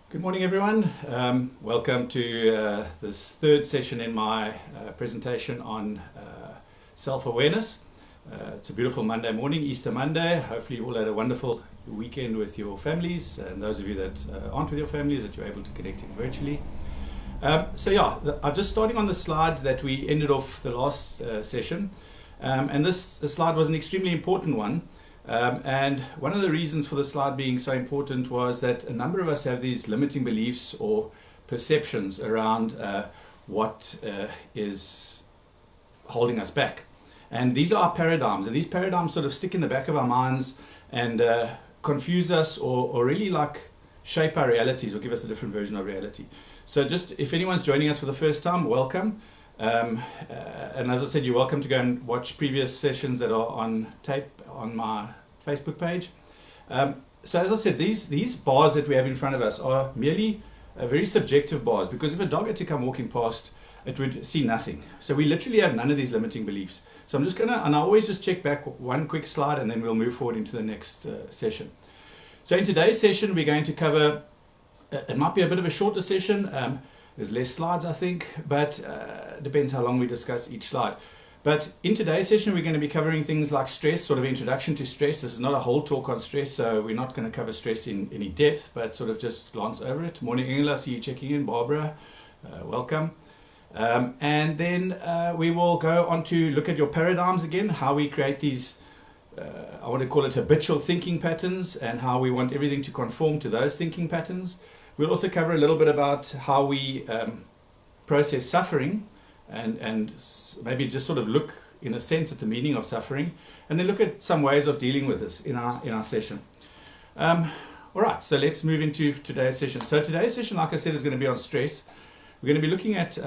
Good morning, everyone. Welcome to this third session in my presentation on self-awareness. It's a beautiful Monday morning, Easter Monday. Hopefully you all had a wonderful weekend with your families, and those of you that aren't with your families, that you're able to connect in virtually. I'm just starting on the slide that we ended off the last session, and this slide was an extremely important one. And one of the reasons for the slide being so important was that a number of us have these limiting beliefs or perceptions around what is holding us back. And these are our paradigms, and these paradigms sort of stick in the back of our minds and confuse us or really like shape our realities or give us a different version of reality. So just if anyone's joining us for the first time, welcome. And as I said, you're welcome to go and watch previous sessions that are on tape on my Facebook page. So as I said, these bars that we have in front of us are merely very subjective bars, because if a dog had to come walking past, it would see nothing. So we literally have none of these limiting beliefs. So I'm just going to, and I always just check back one quick slide and then we'll move forward into the next session. So in today's session, we're going to cover, it might be a bit of a shorter session. There's less slides, I think, but depends how long we discuss each slide. But in today's session, we're going to be covering things like stress, sort of introduction to stress. This is not a whole talk on stress, so we're not going to cover stress in any depth, but sort of just glance over it. Morning, Engel, I see you checking in. Barbara, welcome. And then we will go on to look at your paradigms again, how we create these, I want to call it habitual thinking patterns, and how we want everything to conform to those thinking patterns. We'll also cover a little bit about how we process suffering, and maybe just sort of look in a sense at the meaning of suffering, and then look at some ways of dealing with this in our session. All right, so let's move into today's session. So today's session, like I said, is going to be on stress. We're going to be looking at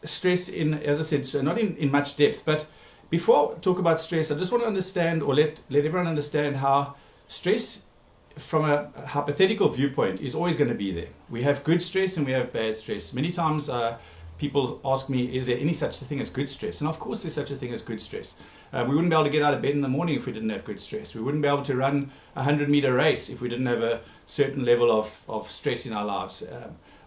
stress in, as I said, so not in much depth, but before I talk about stress, I just want to understand, or let everyone understand how stress from a hypothetical viewpoint is always going to be there. We have good stress and we have bad stress. Many times people ask me, is there any such thing as good stress? And of course there's such a thing as good stress. We wouldn't be able to get out of bed in the morning if we didn't have good stress. We wouldn't be able to run a 100-meter race if we didn't have a certain level of stress in our lives.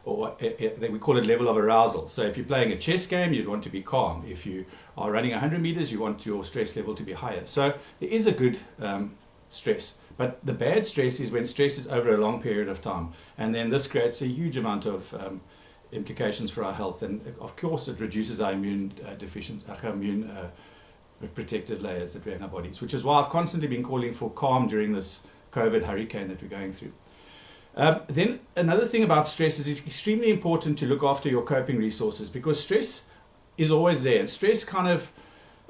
We call it level of arousal. So if you're playing a chess game, you'd want to be calm. If you are running 100 meters, you want your stress level to be higher. So there is a good stress. But the bad stress is when stress is over a long period of time. And then this creates a huge amount of implications for our health. And of course, it reduces our immune protective layers that we have in our bodies, which is why I've constantly been calling for calm during this COVID hurricane that we're going through. Then another thing about stress is it's extremely important to look after your coping resources, because stress is always there. And stress kind of,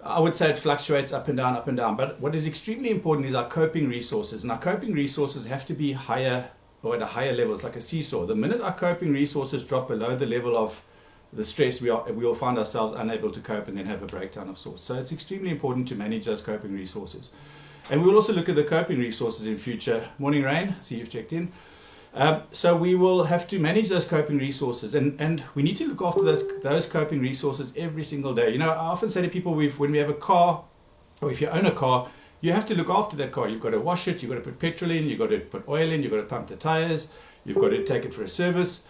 I would say it fluctuates up and down. But what is extremely important is our coping resources. And our coping resources have to be higher, or at a higher level. It's like a seesaw. The minute our coping resources drop below the level of the stress, we will find ourselves unable to cope and then have a breakdown of sorts. So it's extremely important to manage those coping resources. And we will also look at the coping resources in future. Morning, Rain. See you've checked in. So we will have to manage those coping resources, and we need to look after those coping resources every single day. You know, I often say to people, when we have a car, or if you own a car, you have to look after that car. You've got to wash it, you've got to put petrol in, you've got to put oil in, you've got to pump the tires, you've got to take it for a service.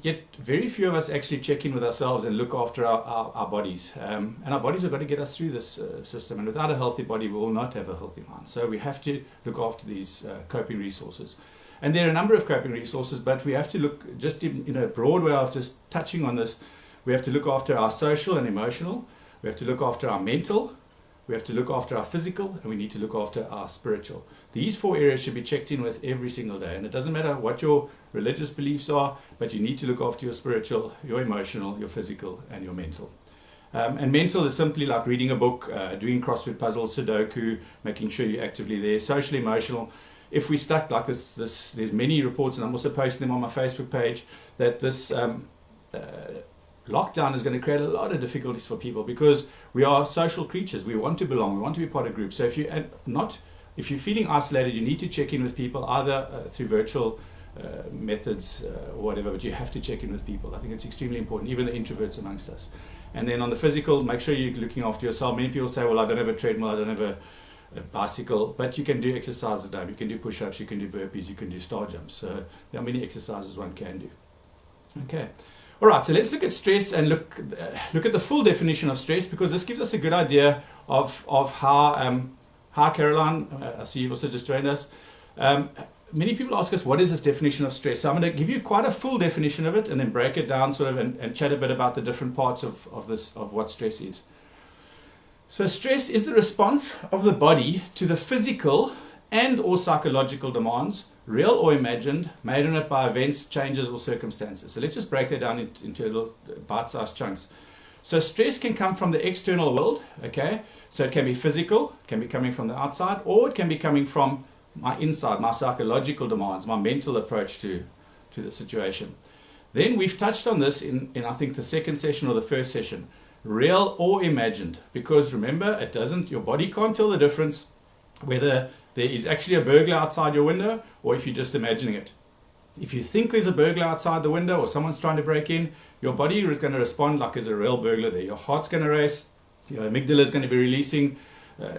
Yet very few of us actually check in with ourselves and look after our bodies. And our bodies have got to get us through this system. And without a healthy body, we will not have a healthy mind. So we have to look after these coping resources. And there are a number of coping resources, but we have to look just in a broad way of just touching on this. We have to look after our social and emotional. We have to look after our mental. We have to look after our physical, and we need to look after our spiritual. These 4 areas should be checked in with every single day. And it doesn't matter what your religious beliefs are, but you need to look after your spiritual, your emotional, your physical, and your mental. And mental is simply like reading a book, doing crossword puzzles, Sudoku, making sure you're actively there. Social, emotional. If we stuck like this, there's many reports, and I'm also posting them on my Facebook page, that this lockdown is going to create a lot of difficulties for people, because we are social creatures. We want to belong. We want to be part of groups. So if you're feeling isolated, you need to check in with people, either through virtual methods or whatever, but you have to check in with people. I think it's extremely important, even the introverts amongst us. And then on the physical, make sure you're looking after yourself. Many people say, well, I don't have a treadmill, I don't have a bicycle, but you can do exercises at home. You can do push-ups, you can do burpees, you can do star jumps. So there are many exercises one can do. Okay. All right, so let's look at stress and look at the full definition of stress, because this gives us a good idea of how, hi Caroline, I see you've also just joined us. Many people ask us, what is this definition of stress? So I'm going to give you quite a full definition of it and then break it down sort of and chat a bit about the different parts of what stress is. So stress is the response of the body to the physical and or psychological demands, real or imagined, made on it by events, changes or circumstances. So let's just break that down into little bite-sized chunks. So stress can come from the external world, okay? So it can be physical, it can be coming from the outside, or it can be coming from my inside, my psychological demands, my mental approach to the situation. Then we've touched on this in I think the second session or the first session, real or imagined, because remember, your body can't tell the difference whether there is actually a burglar outside your window or if you're just imagining it. If you think there's a burglar outside the window or someone's trying to break in, your body is going to respond like there's a real burglar there. Your heart's going to race, your amygdala is going to be releasing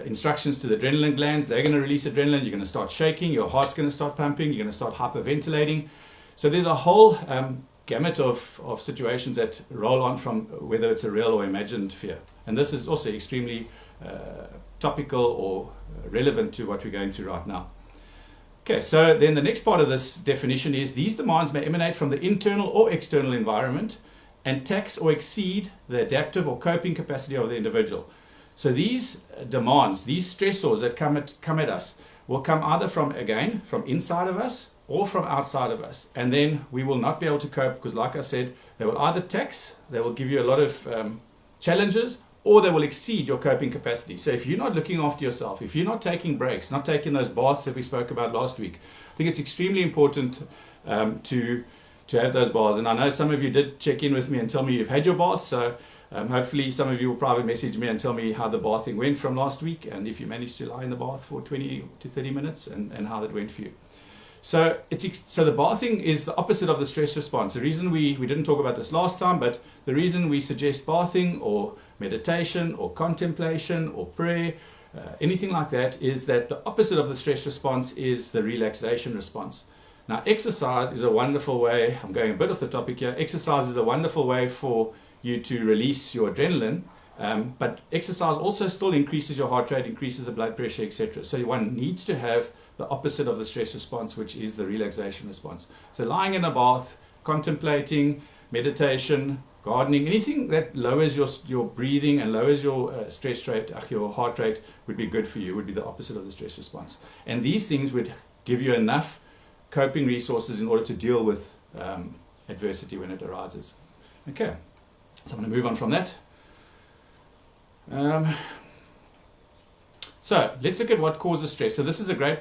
instructions to the adrenaline glands. They're going to release adrenaline. You're going to start shaking. Your heart's going to start pumping. You're going to start hyperventilating. So there's a whole gamut of situations that roll on from whether it's a real or imagined fear. And this is also extremely topical or relevant to what we're going through right now. Okay, so then the next part of this definition is these demands may emanate from the internal or external environment and tax or exceed the adaptive or coping capacity of the individual. So these demands, these stressors that come at us will come either from inside of us or from outside of us. And then we will not be able to cope because, like I said, they will either tax, they will give you a lot of challenges, or they will exceed your coping capacity. So if you're not looking after yourself, if you're not taking breaks, not taking those baths that we spoke about last week, I think it's extremely important to have those baths. And I know some of you did check in with me and tell me you've had your bath, so hopefully some of you will probably message me and tell me how the bathing went from last week, and if you managed to lie in the bath for 20 to 30 minutes and how that went for you. So the bathing is the opposite of the stress response. The reason we didn't talk about this last time, but the reason we suggest bathing or meditation or contemplation or prayer, anything like that, is that the opposite of the stress response is the relaxation response. Now, exercise is a wonderful way, I'm going a bit off the topic here, exercise is a wonderful way for you to release your adrenaline, but exercise also still increases your heart rate, increases the blood pressure, etc. So one needs to have the opposite of the stress response, which is the relaxation response. So lying in a bath, contemplating, meditation, gardening, anything that lowers your breathing and lowers your stress rate, your heart rate, would be good for you, would be the opposite of the stress response. And these things would give you enough coping resources in order to deal with adversity when it arises. Okay, so I'm going to move on from that. So let's look at what causes stress. So this is a great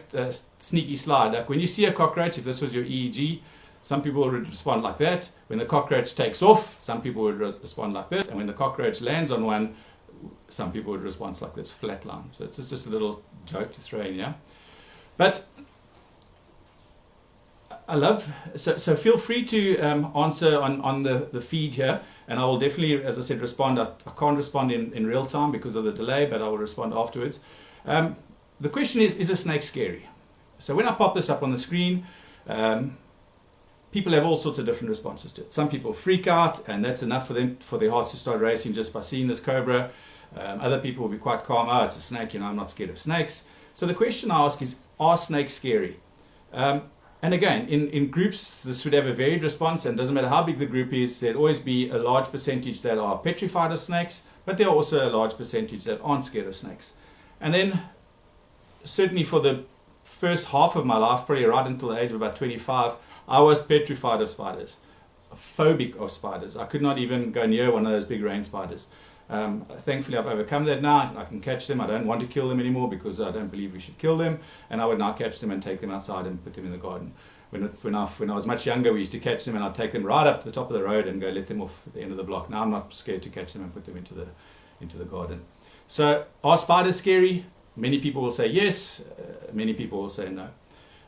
sneaky slide. Like when you see a cockroach, if this was your EEG, some people would respond like that. When the cockroach takes off, some people would respond like this. And when the cockroach lands on one, some people would respond like this, flat line. So it's just a little joke to throw in, yeah? But I love, so feel free to answer on the feed here, and I will definitely, as I said, respond. I can't respond in real time because of the delay, but I will respond afterwards. The question is a snake scary? So when I pop this up on the screen, people have all sorts of different responses to it. Some people freak out, and that's enough for them, for their hearts to start racing just by seeing this cobra. Other people will be quite calm. Oh, it's a snake, I'm not scared of snakes. So the question I ask is, are snakes scary? And again, in groups, this would have a varied response, and it doesn't matter how big the group is, there'd always be a large percentage that are petrified of snakes, but there are also a large percentage that aren't scared of snakes. And then, certainly for the first half of my life, probably right until the age of about 25, I was petrified of spiders, phobic of spiders. I could not even go near one of those big rain spiders. Thankfully, I've overcome that now. I can catch them. I don't want to kill them anymore because I don't believe we should kill them. And I would now catch them and take them outside and put them in the garden. When I was much younger, we used to catch them and I'd take them right up to the top of the road and go let them off at the end of the block. Now I'm not scared to catch them and put them into the garden. So are spiders scary? Many people will say yes. Many people will say no.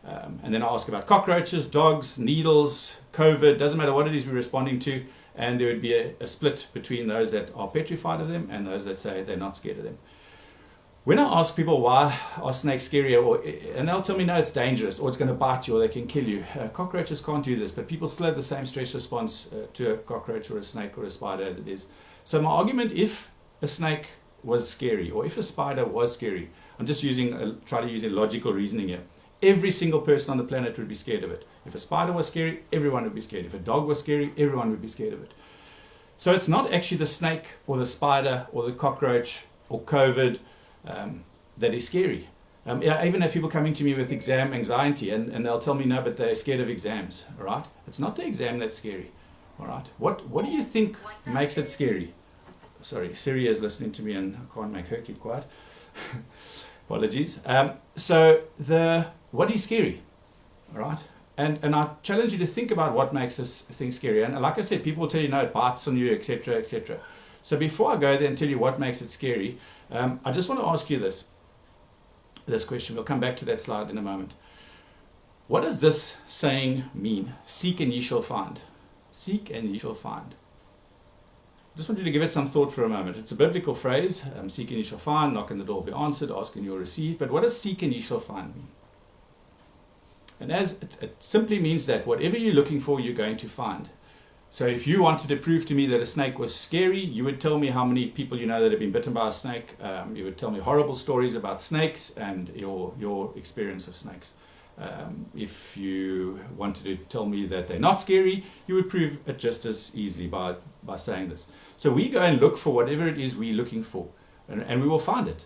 And then I ask about cockroaches, dogs, needles, COVID. Doesn't matter what it is we're responding to. And there would be a split between those that are petrified of them and those that say they're not scared of them. When I ask people why are snakes scary, and they'll tell me, no, it's dangerous, or it's going to bite you, or they can kill you. Cockroaches can't do this, but people still have the same stress response to a cockroach or a snake or a spider as it is. So my argument, if a snake was scary, or if a spider was scary, I'm just trying to use a logical reasoning here. Every single person on the planet would be scared of it. If a spider was scary, everyone would be scared. If a dog was scary, everyone would be scared of it. So it's not actually the snake or the spider or the cockroach or COVID that is scary. I even have people coming to me with exam anxiety, and they'll tell me, no, but they're scared of exams. All right, it's not the exam that's scary. All right, what do you think makes it scary? Sorry, Siri is listening to me, and I can't make her keep quiet. Apologies. What is scary? All right, and I challenge you to think about what makes this thing scary. And like I said, people will tell you, no, it bites on you, etc., etc. So before I go there and tell you what makes it scary, I just want to ask you this question. We'll come back to that slide in a moment. What does this saying mean? Seek and ye shall find. Seek and ye shall find. I just want you to give it some thought for a moment. It's a biblical phrase. Seek and ye shall find. Knock and the door will be answered. Ask and you will receive. But what does seek and ye shall find mean? And as it simply means that whatever you're looking for, you're going to find. So if you wanted to prove to me that a snake was scary, you would tell me how many people you know that have been bitten by a snake. You would tell me horrible stories about snakes and your experience of snakes. If you wanted to tell me that they're not scary, you would prove it just as easily by saying this. So we go and look for whatever it is we're looking for, and we will find it.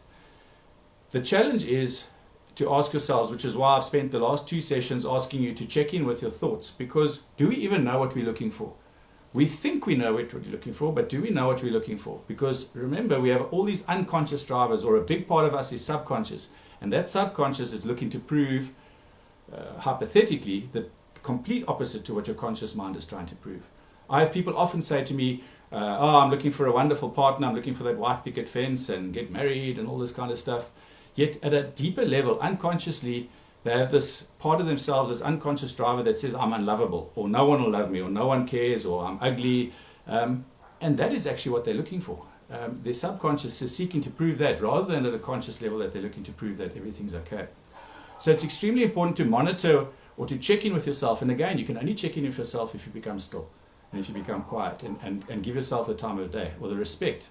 The challenge is to ask yourselves, which is why I've spent the last 2 sessions asking you to check in with your thoughts, because do we even know what we're looking for? We think we know what we're looking for, but do we know what we're looking for? Because remember, we have all these unconscious drivers, or a big part of us is subconscious, and that subconscious is looking to prove, hypothetically, the complete opposite to what your conscious mind is trying to prove. I have people often say to me, I'm looking for a wonderful partner, I'm looking for that white picket fence and get married and all this kind of stuff. Yet at a deeper level, unconsciously, they have this part of themselves, this unconscious driver that says, I'm unlovable, or no one will love me, or no one cares, or I'm ugly. And that is actually what they're looking for. Their subconscious is seeking to prove that, rather than at a conscious level that they're looking to prove that everything's okay. So it's extremely important to monitor or to check in with yourself. And again, you can only check in with yourself if you become still, and if you become quiet, and give yourself the time of day, or the respect.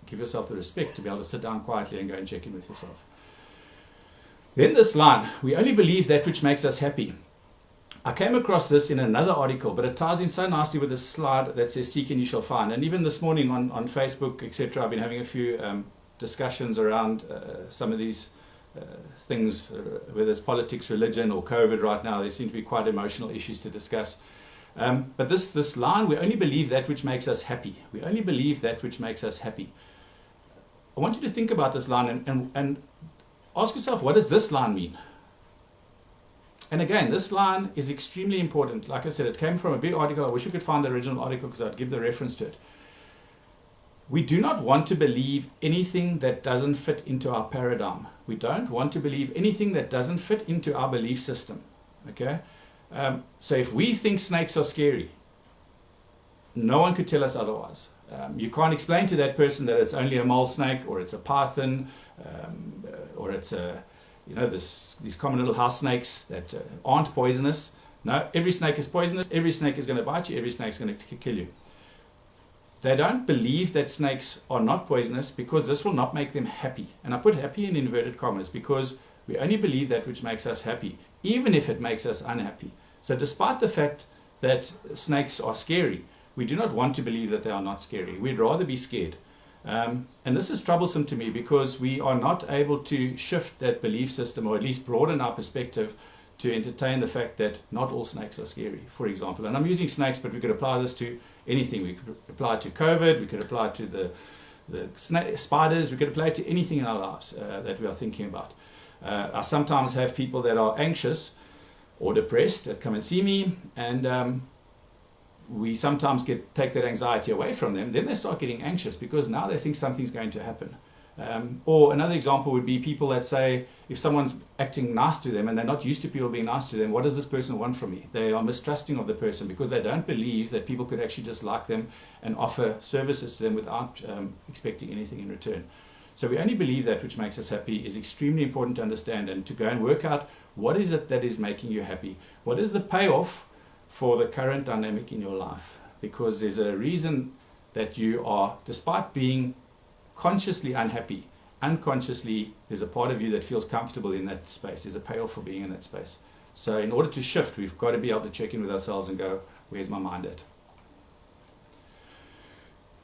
Give yourself the respect to be able to sit down quietly and go and check in with yourself. Then this line, we only believe that which makes us happy. I came across this in another article, but it ties in so nicely with this slide that says, seek and you shall find. And even this morning on Facebook, etc., I've been having a few discussions around some of these things, whether it's politics, religion, or COVID right now. There seem to be quite emotional issues to discuss. But this line, we only believe that which makes us happy. We only believe that which makes us happy. I want you to think about this line and ask yourself, what does this line mean? And again, this line is extremely important. Like I said, it came from a big article. I wish you could find the original article because I'd give the reference to it. We do not want to believe anything that doesn't fit into our paradigm. We don't want to believe anything that doesn't fit into our belief system. Okay? So if we think snakes are scary, no one could tell us otherwise. You can't explain to that person that it's only a mole snake, or it's a python, or it's these common little house snakes that aren't poisonous. No, every snake is poisonous. Every snake is going to bite you. Every snake is going to kill you. They don't believe that snakes are not poisonous because this will not make them happy. And I put happy in inverted commas because we only believe that which makes us happy, even if it makes us unhappy. So despite the fact that snakes are scary, we do not want to believe that they are not scary. We'd rather be scared. And this is troublesome to me because we are not able to shift that belief system, or at least broaden our perspective to entertain the fact that not all snakes are scary, for example. And I'm using snakes, but we could apply this to anything. We could apply it to COVID, we could apply it to the spiders, we could apply it to anything in our lives that we are thinking about. I sometimes have people that are anxious or depressed that come and see me, and we sometimes take that anxiety away from them. Then they start getting anxious because now they think something's going to happen. Or another example would be people that say, if someone's acting nice to them and they're not used to people being nice to them, what does this person want from me? They are mistrusting of the person because they don't believe that people could actually just like them and offer services to them without expecting anything in return. So we only believe that which makes us happy is extremely important to understand, and to go and work out what is it that is making you happy. What is the payoff for the current dynamic in your life? Because there's a reason that you are, despite being consciously unhappy, unconsciously there's a part of you that feels comfortable in that space. There's a payoff for being in that space. So in order to shift, we've got to be able to check in with ourselves and go, where's my mind at?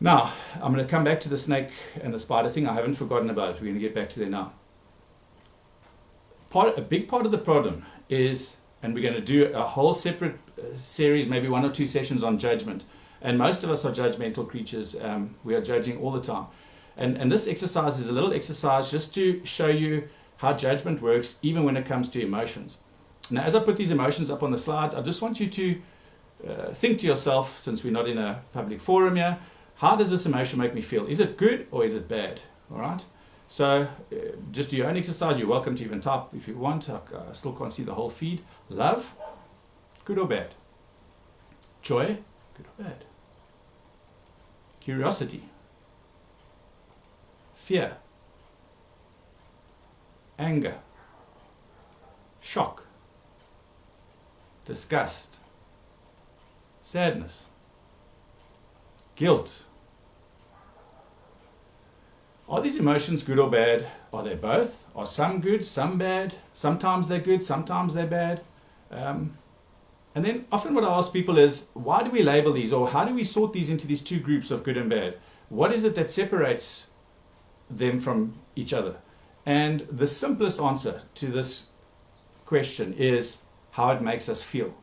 Now, I'm going to come back to the snake and the spider thing. I haven't forgotten about it. We're going to get back to there now. A big part of the problem is, and we're going to do a whole separate series, maybe 1 or 2 sessions on judgment. And most of us are judgmental creatures. We are judging all the time. And this exercise is a little exercise just to show you how judgment works, even when it comes to emotions. Now, as I put these emotions up on the slides, I just want you to think to yourself, since we're not in a public forum here, how does this emotion make me feel? Is it good or is it bad? All right? So just do your own exercise. You're welcome to even type if you want. I still can't see the whole feed. Love, good or bad? Joy, good or bad? Curiosity, fear, anger, shock, disgust, sadness, guilt. Are these emotions good or bad? Are they both? Are some good, some bad? Sometimes they're good, sometimes they're bad. And then often what I ask people is, why do we label these, or how do we sort these into these 2 groups of good and bad? What is it that separates them from each other? And the simplest answer to this question is how it makes us feel.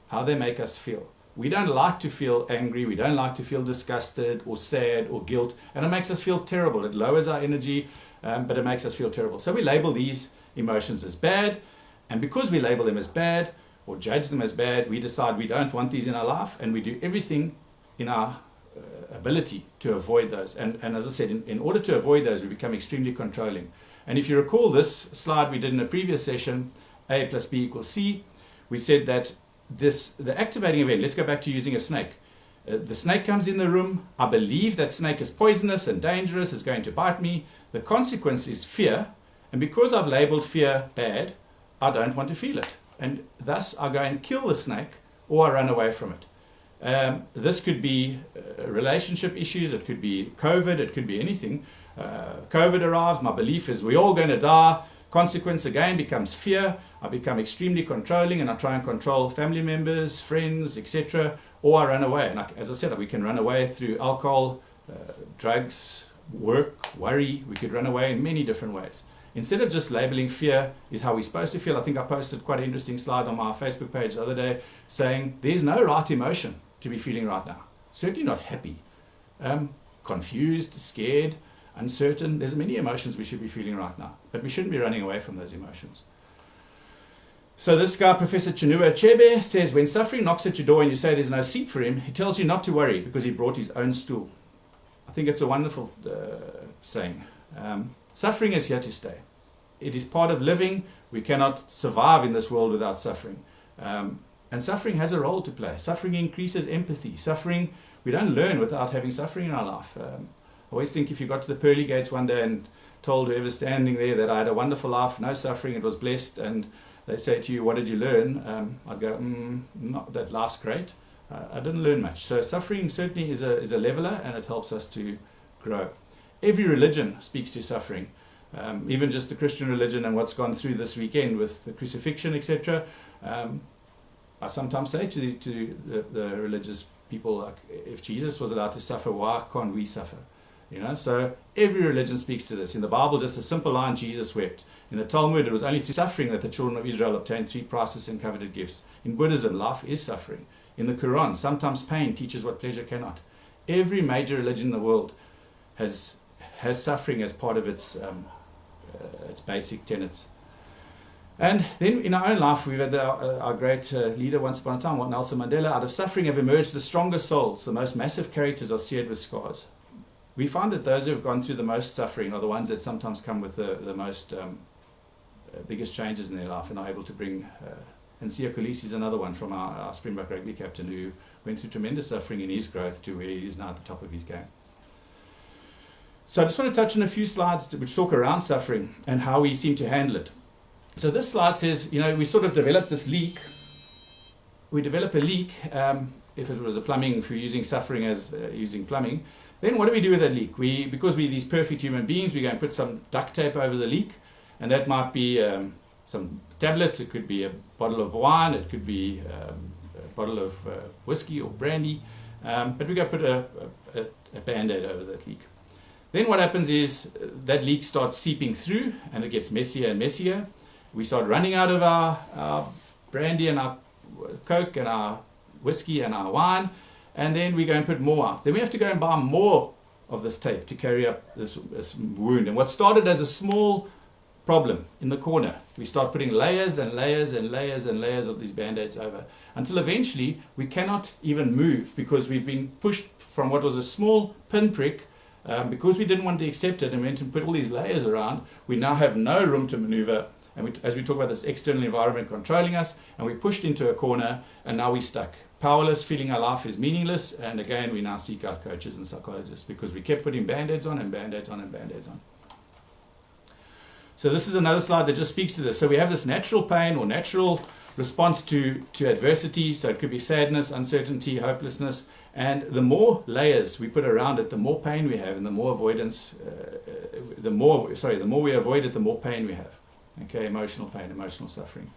How they make us feel. We don't like to feel angry, we don't like to feel disgusted or sad or guilt, and it makes us feel terrible. It lowers our energy, but it makes us feel terrible. So we label these emotions as bad, and because we label them as bad or judge them as bad, we decide we don't want these in our life, and we do everything in our ability to avoid those. And as I said, in order to avoid those, we become extremely controlling. And if you recall this slide we did in a previous session, A plus B equals C, we said that the activating event, let's go back to using a snake. The snake comes in the room. I believe that snake is poisonous and dangerous, is going to bite me. The consequence is fear. And because I've labeled fear bad, I don't want to feel it. And thus I go and kill the snake, or I run away from it. This could be relationship issues. It could be COVID. It could be anything. COVID arrives. My belief is we're all going to die. Consequence again becomes fear. I become extremely controlling, and I try and control family members, friends, etc. Or I run away. And as I said, we can run away through alcohol, drugs, work, worry. We could run away in many different ways. Instead of just labeling fear is how we're supposed to feel. I think I posted quite an interesting slide on my Facebook page the other day saying there's no right emotion to be feeling right now. Certainly not happy, confused, scared, uncertain. There's many emotions we should be feeling right now, but we shouldn't be running away from those emotions. So this guy, Professor Chinua Achebe, says when suffering knocks at your door and you say there's no seat for him, he tells you not to worry because he brought his own stool. I think it's a wonderful saying. Suffering is here to stay. It is part of living. We cannot survive in this world without suffering. And suffering has a role to play. Suffering increases empathy. Suffering, we don't learn without having suffering in our life. I always think if you got to the pearly gates one day and told whoever's standing there that I had a wonderful life, no suffering, it was blessed, and they say to you, what did you learn? I'd go, not that life's great. I didn't learn much. So suffering certainly is a leveler, and it helps us to grow. Every religion speaks to suffering. Even just the Christian religion and what's gone through this weekend with the crucifixion, etc. I sometimes say to the religious people, if Jesus was allowed to suffer, why can't we suffer? So every religion speaks to this. In the Bible, just a simple line, Jesus wept. In the Talmud, it was only through suffering that the children of Israel obtained 3 priceless and coveted gifts. In Buddhism, life is suffering. In the Quran, sometimes pain teaches what pleasure cannot. Every major religion in the world has suffering as part of its basic tenets. And then in our own life, we've had our great leader once upon a time, Nelson Mandela. Out of suffering have emerged the strongest souls. The most massive characters are seared with scars. We find that those who have gone through the most suffering are the ones that sometimes come with the most biggest changes in their life and are able to bring. And Siya Kolisi is another one from our Springbok rugby captain who went through tremendous suffering in his growth to where he is now at the top of his game. So I just want to touch on a few slides which talk around suffering and how we seem to handle it. So this slide says, we sort of developed this leak. We develop a leak, if it was a plumbing, if we're using suffering as using plumbing, then what do we do with that leak? Because we're these perfect human beings, we go and put some duct tape over the leak, and that might be some tablets, it could be a bottle of wine, it could be a bottle of whiskey or brandy, but we go put a band-aid over that leak. Then what happens is that leak starts seeping through and it gets messier and messier. We start running out of our brandy and our Coke and our whiskey and our wine, and then we go and put more out. Then we have to go and buy more of this tape to carry up this wound. And what started as a small problem in the corner, we start putting layers and layers and layers and layers of these band-aids over, until eventually we cannot even move because we've been pushed from what was a small pinprick. Because we didn't want to accept it and went and put all these layers around, we now have no room to maneuver. And as we talk about this external environment controlling us, and we're pushed into a corner, and now we're stuck. Powerless, feeling our life is meaningless, and again, we now seek out coaches and psychologists because we kept putting band-aids on and band-aids on and band-aids on. So this is another slide that just speaks to this. So we have this natural pain or natural response to adversity. So it could be sadness, uncertainty, hopelessness. And the more layers we put around it, the more pain we have, and the more avoidance, the more we avoid it, the more pain we have. Okay, emotional pain, emotional suffering.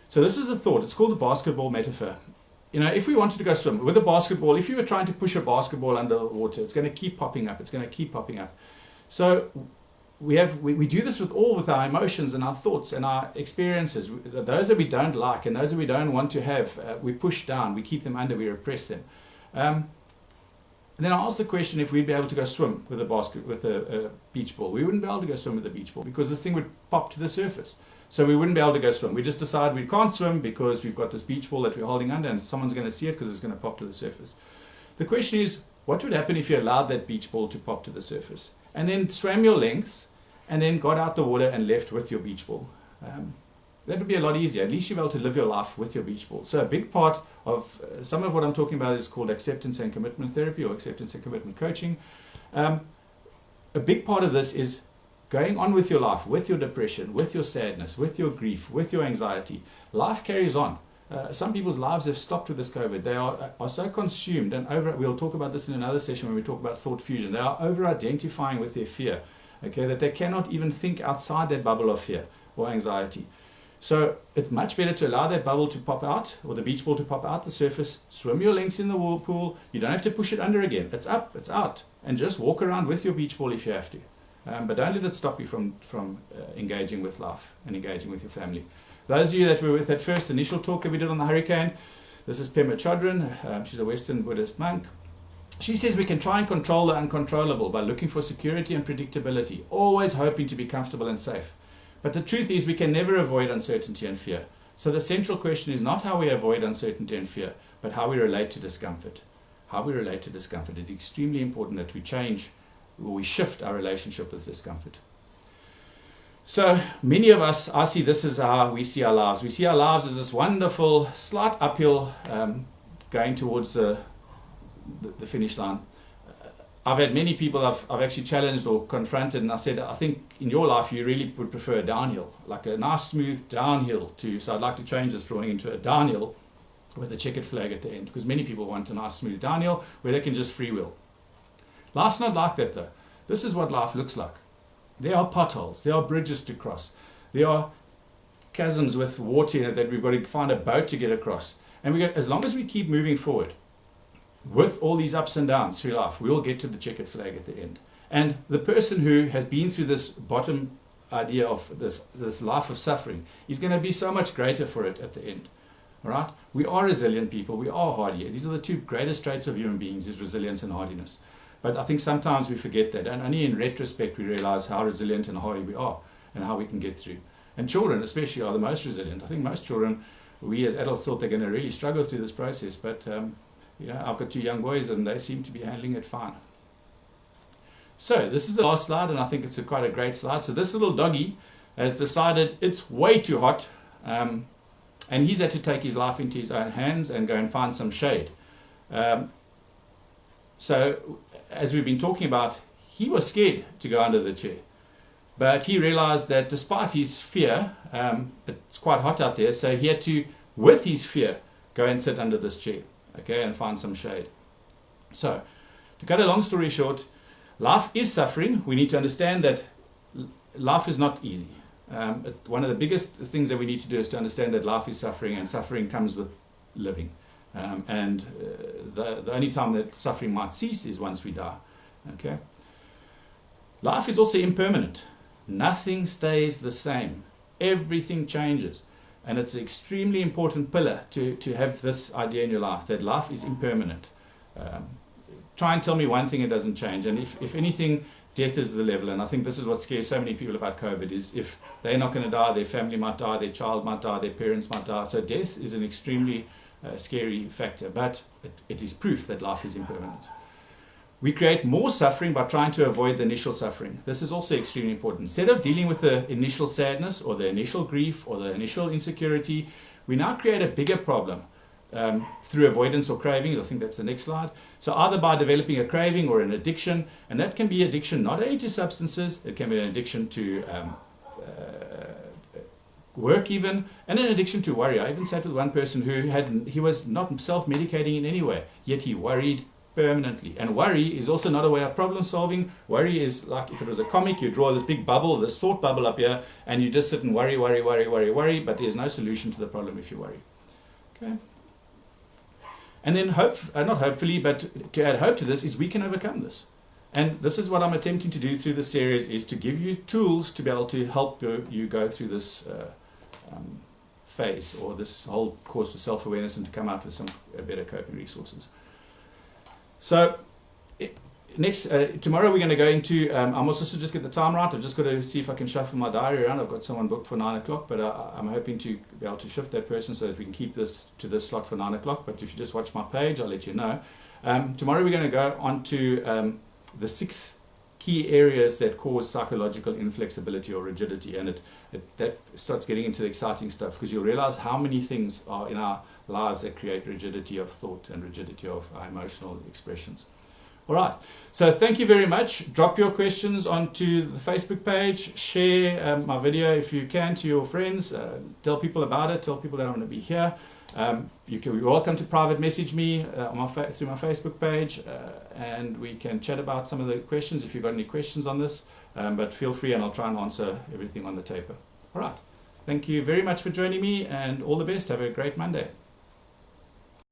So this is a thought. It's called the basketball metaphor. If we wanted to go swim with a basketball, if you were trying to push a basketball under the water, it's going to keep popping up. It's going to keep popping up. So we do this with our emotions and our thoughts and our experiences. Those that we don't like and those that we don't want to have, we push down, we keep them under, we repress them. And then I asked the question if we'd be able to go swim with a beach ball. We wouldn't be able to go swim with a beach ball because this thing would pop to the surface. So we wouldn't be able to go swim. We just decide we can't swim because we've got this beach ball that we're holding under and someone's going to see it because it's going to pop to the surface. The question is, what would happen if you allowed that beach ball to pop to the surface? And then swam your lengths and then got out the water and left with your beach ball. That would be a lot easier. At least you'll be able to live your life with your beach ball. So a big part of some of what I'm talking about is called acceptance and commitment therapy or acceptance and commitment coaching. A big part of this is going on with your life, with your depression, with your sadness, with your grief, with your anxiety. Life carries on. Some people's lives have stopped with this COVID. They are so consumed and we'll talk about this in another session when we talk about thought fusion. They are over-identifying with their fear, okay, that they cannot even think outside that bubble of fear or anxiety. So it's much better to allow that bubble to pop out or the beach ball to pop out the surface, swim your lengths in the whirlpool. You don't have to push it under again. It's up, it's out. And just walk around with your beach ball if you have to. But don't let it stop you from engaging with life and engaging with your family. Those of you that were with that first initial talk that we did on the hurricane, this is Pema Chodron. She's a Western Buddhist monk. She says we can try and control the uncontrollable by looking for security and predictability, always hoping to be comfortable and safe. But the truth is we can never avoid uncertainty and fear. So the central question is not how we avoid uncertainty and fear, but how we relate to discomfort. How we relate to discomfort. It's extremely important that we change or we shift our relationship with discomfort. So many of us, I see this as how we see our lives. We see our lives as this wonderful, slight uphill going towards the finish line. I've had many people I've actually challenged or confronted, and I said, I think in your life you really would prefer a downhill, like a nice smooth downhill too. So I'd like to change this drawing into a downhill with a checkered flag at the end, because many people want a nice smooth downhill where they can just freewheel. Life's not like that though. This is what life looks like. There are potholes, there are bridges to cross, there are chasms with water in it that we've got to find a boat to get across. And as long as we keep moving forward, with all these ups and downs through life, we will get to the checkered flag at the end. And the person who has been through this bottom idea of this life of suffering is going to be so much greater for it at the end. All right? We are resilient people. We are hardy. These are the two greatest traits of human beings, is resilience and hardiness. But I think sometimes we forget that. And only in retrospect we realize how resilient and hardy we are and how we can get through. And children especially are the most resilient. I think most children, we as adults thought they're going to really struggle through this process. But I've got two young boys and they seem to be handling it fine. So this is the last slide, and I think it's quite a great slide. So this little doggy has decided it's way too hot, and he's had to take his life into his own hands and go and find some shade. So as we've been talking about, he was scared to go under the chair. But he realized that despite his fear, it's quite hot out there, so he had to, with his fear, go and sit under this chair, okay, and find some shade. So, to cut a long story short, life is suffering. We need to understand that life is not easy. One of the biggest things that we need to do is to understand that life is suffering, and suffering comes with living. The only time that suffering might cease is once we die. Okay. Life is also impermanent. Nothing stays the same. Everything changes. And it's an extremely important pillar to have this idea in your life, that life is impermanent. Try and tell me one thing that doesn't change. And if anything, death is the level. And I think this is what scares so many people about COVID, is if they're not going to die, their family might die, their child might die, their parents might die. So death is an extremely scary factor. But it is proof that life is impermanent. We create more suffering by trying to avoid the initial suffering. This is also extremely important. Instead of dealing with the initial sadness or the initial grief or the initial insecurity, we now create a bigger problem through avoidance or cravings. I think that's the next slide. So either by developing a craving or an addiction, and that can be addiction not only to substances, it can be an addiction to work even, and an addiction to worry. I even sat with one person he was not self-medicating in any way, yet he worried permanently. And worry is also not a way of problem solving. Worry is like, if it was a comic, you draw this big bubble, this thought bubble up here, and you just sit and worry, but there's no solution to the problem if you worry. Okay. And then not hopefully, but to add hope to this is we can overcome this. And this is what I'm attempting to do through this series, is to give you tools to be able to help you go through this phase, or this whole course with self-awareness, and to come out with some better coping resources. So tomorrow we're going to go into, I must also just get the time right. I've just got to see if I can shuffle my diary around. I've got someone booked for 9 o'clock, but I'm hoping to be able to shift that person so that we can keep this to this slot for 9 o'clock. But if you just watch my page, I'll let you know. Tomorrow we're going to go on to the 6 key areas that cause psychological inflexibility or rigidity, and that starts getting into the exciting stuff, because you'll realize how many things are in our lives that create rigidity of thought and rigidity of our emotional expressions. All right, so thank you very much. Drop your questions onto the Facebook page. Share my video if you can to your friends. Tell people about it. Tell people that I'm going to be here. You're welcome to private message me through my Facebook page, and we can chat about some of the questions if you've got any questions on this. But feel free, and I'll try and answer everything on the taper. All right. Thank you very much for joining me, and all the best. Have a great Monday.